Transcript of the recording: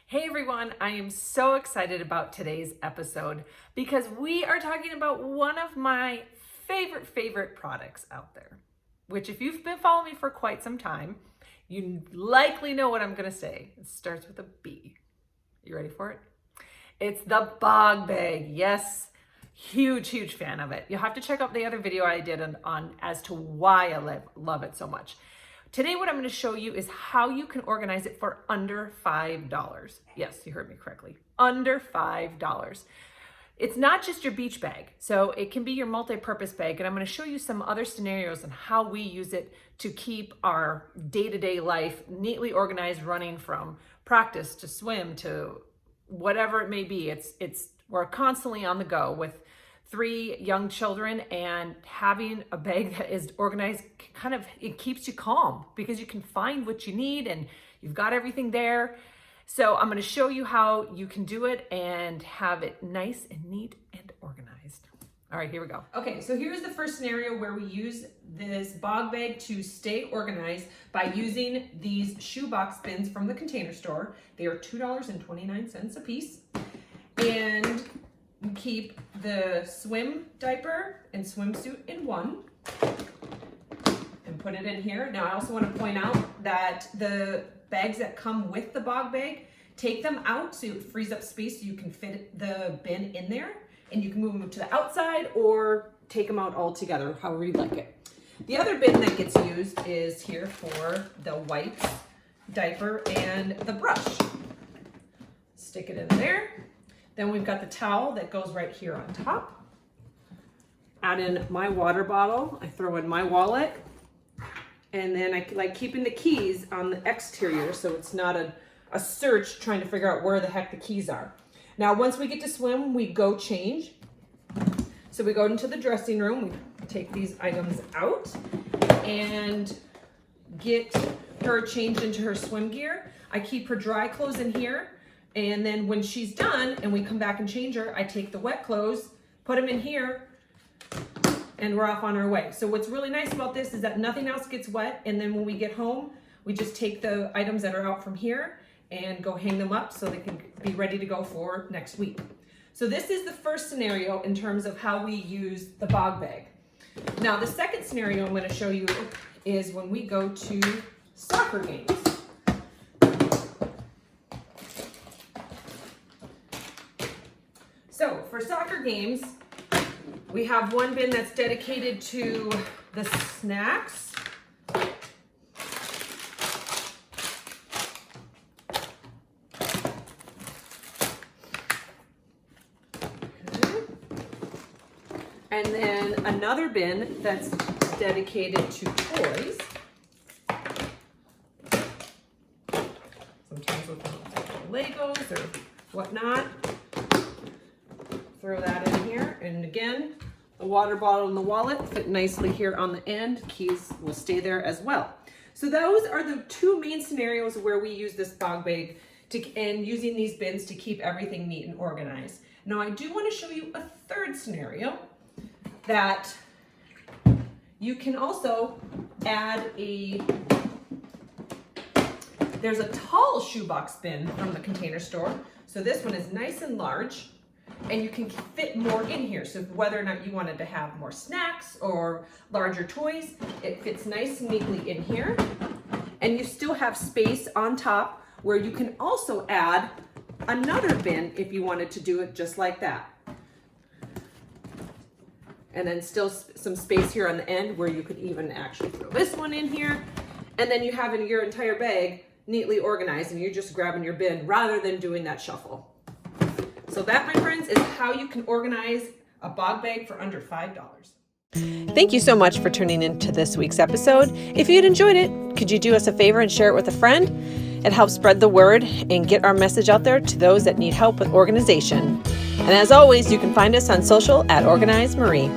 Hey everyone, I am so excited about today's episode because we are talking about one of my favorite products out there, which if you've been following me for quite some time, you likely know what I'm going to say. It starts with a B. You ready for it? It's the Bogg Bag. Yes, huge fan of it. You'll have to check out the other video I did on as to why I love it so much. Today, what I'm going to show you is how you can organize it for under $5. Yes, you heard me correctly. Under $5. It's not just your beach bag, so it can be your multi-purpose bag, and I'm going to show you some other scenarios on how we use it to keep our day-to-day life neatly organized, running from practice to swim to whatever it may be. We're constantly on the go with 3 young children, and having a bag that is organized it keeps you calm because you can find what you need and you've got everything there. So I'm going to show you how you can do it and have it nice and neat and organized. All right, here we go. Okay, so here's the first scenario where we use this Bogg Bag to stay organized by using these shoebox bins from the Container Store. They are $2.29 a piece. And we keep the swim diaper and swimsuit in one and put it in here. Now I also want to point out that the bags that come with the Bogg Bag, take them out so it frees up space so you can fit the bin in there, and you can move them to the outside or take them out all together, however you like it. The other bin that gets used is here for the wipes, diaper, and the brush. Stick it in there. Then we've got the towel that goes right here on top. Add in my water bottle. I throw in my wallet. And then I like keeping the keys on the exterior so it's not a search trying to figure out where the heck the keys are. Now, once we get to swim, we go change. So we go into the dressing room. We take these items out and get her changed into her swim gear. I keep her dry clothes in here. And then when she's done and we come back and change her, I take the wet clothes, put them in here, and we're off on our way. So what's really nice about this is that nothing else gets wet. And then when we get home, we just take the items that are out from here and go hang them up so they can be ready to go for next week. So this is the first scenario in terms of how we use the Bogg Bag. Now, the second scenario I'm going to show you is when we go to soccer games. So for soccer games, we have one bin that's dedicated to the snacks. Okay. And then another bin that's dedicated to toys. Sometimes with Legos or whatnot. Throw that in here, and again, the water bottle and the wallet fit nicely here on the end. Keys will stay there as well. So those are the 2 main scenarios where we use this Bogg Bag and using these bins to keep everything neat and organized. Now I do want to show you a third scenario that you can also add there's a tall shoebox bin from the Container Store. So this one is nice and large. And you can fit more in here. So whether or not you wanted to have more snacks or larger toys, it fits nice and neatly in here. And you still have space on top where you can also add another bin if you wanted to do it just like that. And then still some space here on the end where you could even actually throw this one in here. And then you have your entire bag neatly organized and you're just grabbing your bin rather than doing that shuffle. So that, my friends, is how you can organize a Bogg Bag for under $5. Thank you so much for tuning in to this week's episode. If you'd enjoyed it, could you do us a favor and share it with a friend? It helps spread the word and get our message out there to those that need help with organization. And as always, you can find us on social at Organize Marie.